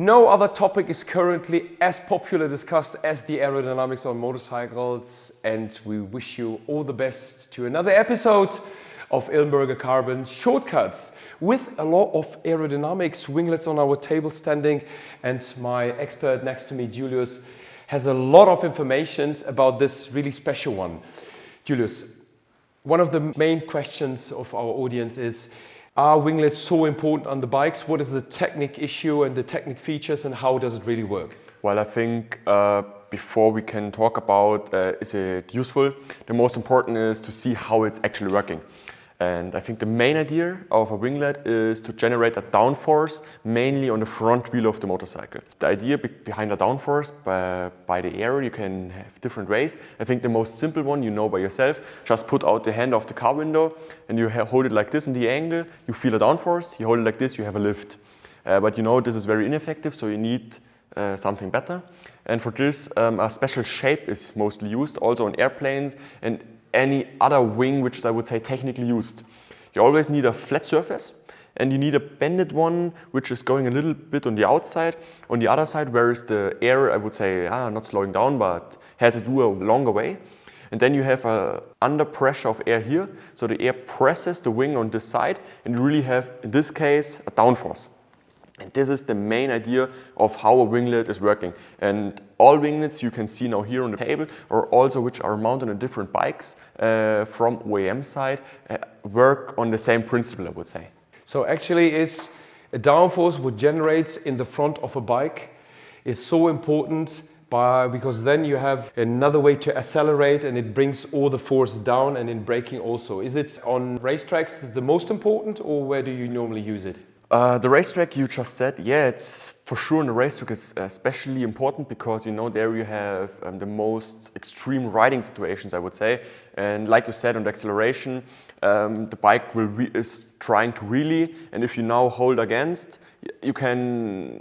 No other topic is currently as popular discussed as the aerodynamics on motorcycles, and we wish you all the best to another episode of Ilmberger Carbon Shortcuts with a lot of aerodynamics, winglets on our table standing, and my expert next to me, Julius, has a lot of information about this really special one. Julius, one of the main questions of our audience is, are winglets so important on the bikes? What is the technique issue and the technique features, and how does it really work? Well, I think before we can talk about is it useful, the most important is to see how it's actually working. And I think the main idea of a winglet is to generate a downforce mainly on the front wheel of the motorcycle. The idea behind a downforce by the air, you can have different ways. I think the most simple one you know by yourself, just put out the hand off the car window and you hold it like this in the angle, you feel a downforce, you hold it like this, you have a lift. But you know this is very ineffective, so you need something better. And for this, a special shape is mostly used, also on airplanes and any other wing which is, I would say, technically used. You always need a flat surface and you need a bended one which is going a little bit on the outside. On the other side, where is the air, I would say, not slowing down, but has to do a longer way. And then you have a under pressure of air here, so the air presses the wing on this side and you really have, in this case, a downforce. And this is the main idea of how a winglet is working. And all winglets you can see now here on the table, or also which are mounted on different bikes from OEM side, work on the same principle, I would say. So actually is a downforce what generates in the front of a bike is so important because then you have another way to accelerate and it brings all the force down, and in braking also. Is it on racetracks the most important, or where do you normally use it? The racetrack you just said, yeah, it's for sure on the racetrack is especially important because you know there you have the most extreme riding situations, I would say. And like you said, on the acceleration, the bike is trying to wheelie, and if you now hold against, you can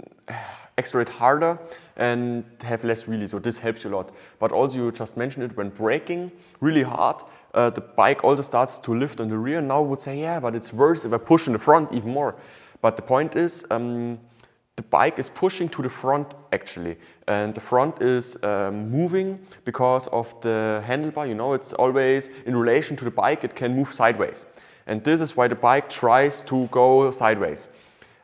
accelerate harder and have less wheelie, so this helps you a lot. But also you just mentioned it, when braking really hard, the bike also starts to lift on the rear. Now I would say, yeah, but it's worse if I push in the front even more. But the point is, the bike is pushing to the front actually, and the front is moving because of the handlebar. You know, it's always in relation to the bike, it can move sideways. And this is why the bike tries to go sideways.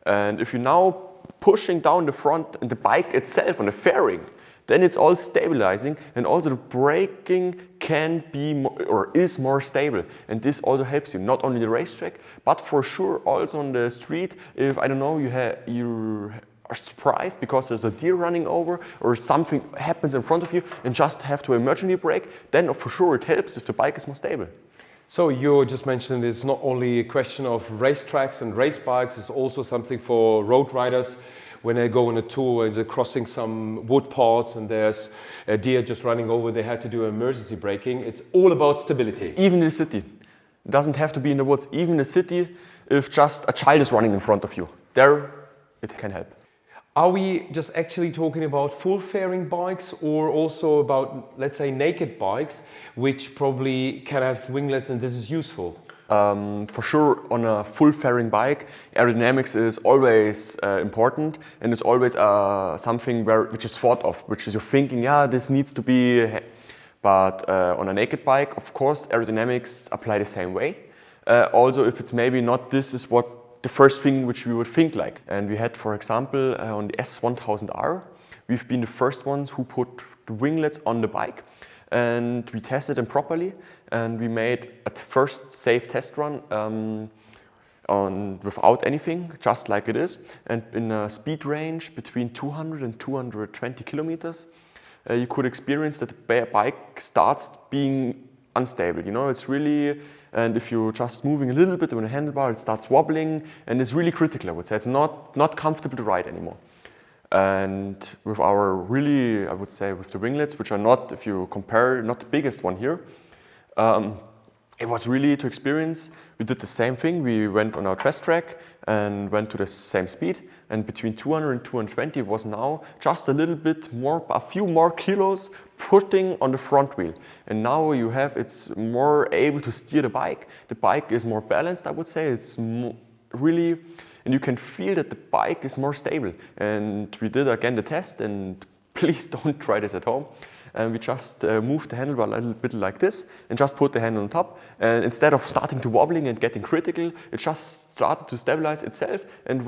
And if you're now pushing down the front and the bike itself on the fairing, then it's all stabilizing, and also the braking can be or is more stable, and this also helps you, not only the racetrack, but for sure also on the street. If, I don't know, you are surprised because there's a deer running over or something happens in front of you and just have to emergency brake, then for sure it helps if the bike is more stable. So you just mentioned it's not only a question of racetracks and race bikes, it's also something for road riders. When they go on a tour and they're crossing some wood paths and there's a deer just running over, they had to do emergency braking. It's all about stability. Even in the city. It doesn't have to be in the woods. Even in the city, if just a child is running in front of you, there it can help. Are we just actually talking about full fairing bikes, or also about, let's say, naked bikes, which probably can have winglets and this is useful? For sure, on a full fairing bike, aerodynamics is always important, and it's always something which is thought of, which is you're thinking, yeah, this needs to be. But on a naked bike, of course, aerodynamics apply the same way. Also, if it's maybe not this is what the first thing which we would think like. And we had, for example, on the S1000R, we've been the first ones who put the winglets on the bike. And we tested them properly, and we made a first safe test run without anything, just like it is. And in a speed range between 200 and 220 kilometers, you could experience that the bike starts being unstable. You know, it's really, and if you're just moving a little bit on the handlebar, it starts wobbling, and it's really critical, I would say. It's not comfortable to ride anymore. And with our really, I would say, with the winglets, which are not, if you compare, not the biggest one here, it was really to experience. We did the same thing. We went on our test track and went to the same speed. And between 200 and 220 was now just a little bit more, a few more kilos putting on the front wheel. And now you have, it's more able to steer the bike. The bike is more balanced, I would say. It's really and you can feel that the bike is more stable. And we did again the test, and please don't try this at home. And we just moved the handlebar a little bit like this and just put the handle on top. And instead of starting to wobbling and getting critical, it just started to stabilize itself and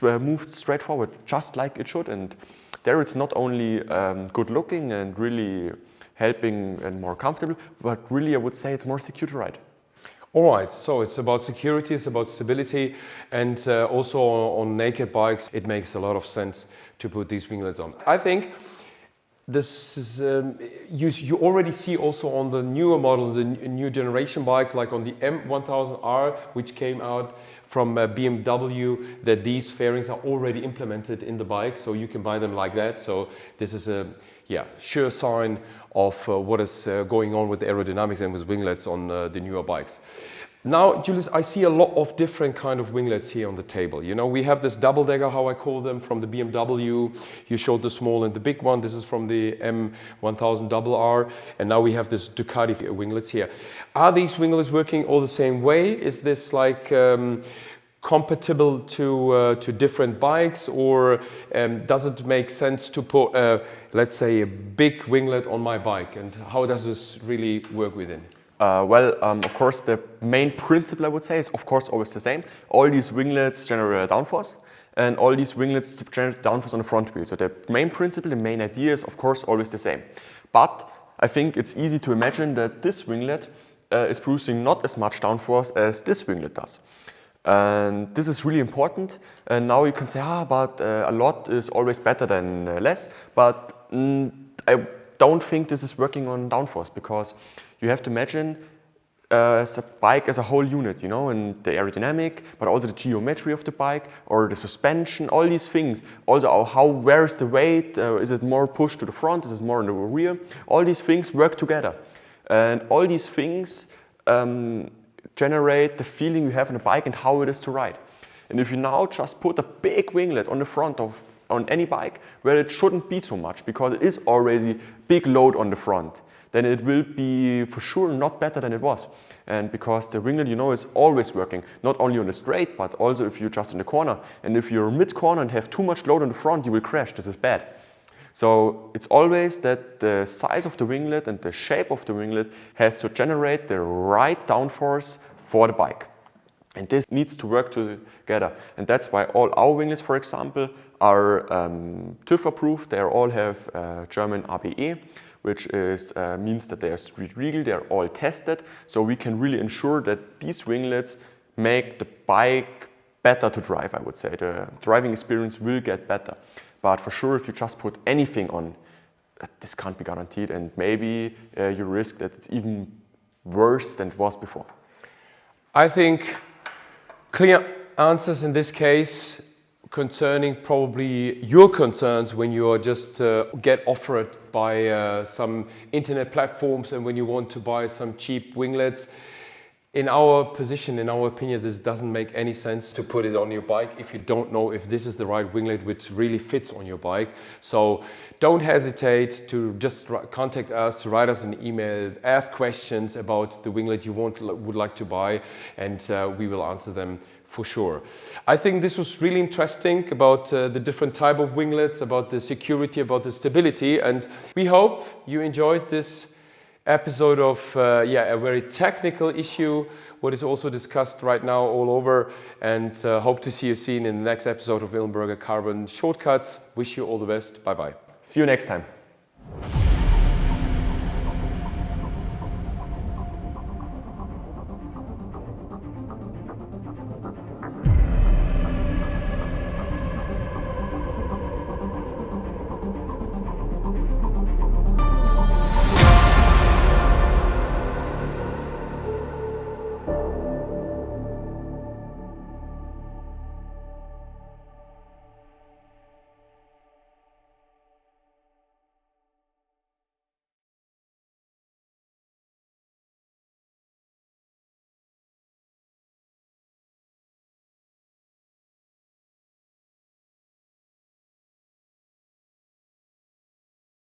moved straight forward, just like it should. And there it's not only good looking and really helping and more comfortable, but really I would say it's more secure to ride. All right, so it's about security, it's about stability, and also on naked bikes, it makes a lot of sense to put these winglets on. I think this is, you already see also on the newer models, the new generation bikes, like on the M1000R, which came out from BMW, that these fairings are already implemented in the bike, so you can buy them like that. So this is a sure sign of what is going on with aerodynamics and with winglets on the newer bikes. Now, Julius, I see a lot of different kind of winglets here on the table. You know, we have this double decker, how I call them, from the BMW. You showed the small and the big one. This is from the M1000RR. And now we have this Ducati winglets here. Are these winglets working all the same way? Is this like compatible to different bikes, or does it make sense to put, let's say, a big winglet on my bike? And how does this really work within? Of course, the main principle I would say is, of course, always the same. All these winglets generate downforce, and all these winglets generate downforce on the front wheel. So the main principle, the main idea is, of course, always the same. But I think it's easy to imagine that this winglet is producing not as much downforce as this winglet does. And this is really important. And now you can say, but a lot is always better than less. But I don't think this is working on downforce, because you have to imagine as a bike as a whole unit, you know, and the aerodynamic, but also the geometry of the bike or the suspension, all these things. Also, where is the weight? Is it more pushed to the front? Is it more in the rear? All these things work together. And all these things generate the feeling you have on a bike and how it is to ride. And if you now just put a big winglet on the front on any bike where it shouldn't be so much, because it is already big load on the front, then it will be for sure not better than it was. And because the winglet, you know, is always working, not only on the straight, but also if you're just in the corner. And if you're mid-corner and have too much load on the front, you will crash. This is bad. So it's always that the size of the winglet and the shape of the winglet has to generate the right downforce for the bike. And this needs to work together. And that's why all our winglets, for example, are TÜV approved. They all have German ABE, which means that they are street legal. They are all tested. So we can really ensure that these winglets make the bike better to drive, I would say. The driving experience will get better. But for sure, if you just put anything on, this can't be guaranteed. And maybe you risk that it's even worse than it was before. I think clear answers in this case concerning probably your concerns when you are just get offered by some internet platforms and when you want to buy some cheap winglets. In our position, in our opinion, this doesn't make any sense to put it on your bike if you don't know if this is the right winglet which really fits on your bike. So don't hesitate to just contact us, to write us an email, ask questions about the winglet you would like to buy, and we will answer them for sure. I think this was really interesting about the different type of winglets, about the security, about the stability, and we hope you enjoyed this episode of a very technical issue, what is also discussed right now all over, and hope to see you soon in the next episode of Ilmberger Carbon Shortcuts. Wish you all the best. Bye bye. See you next time.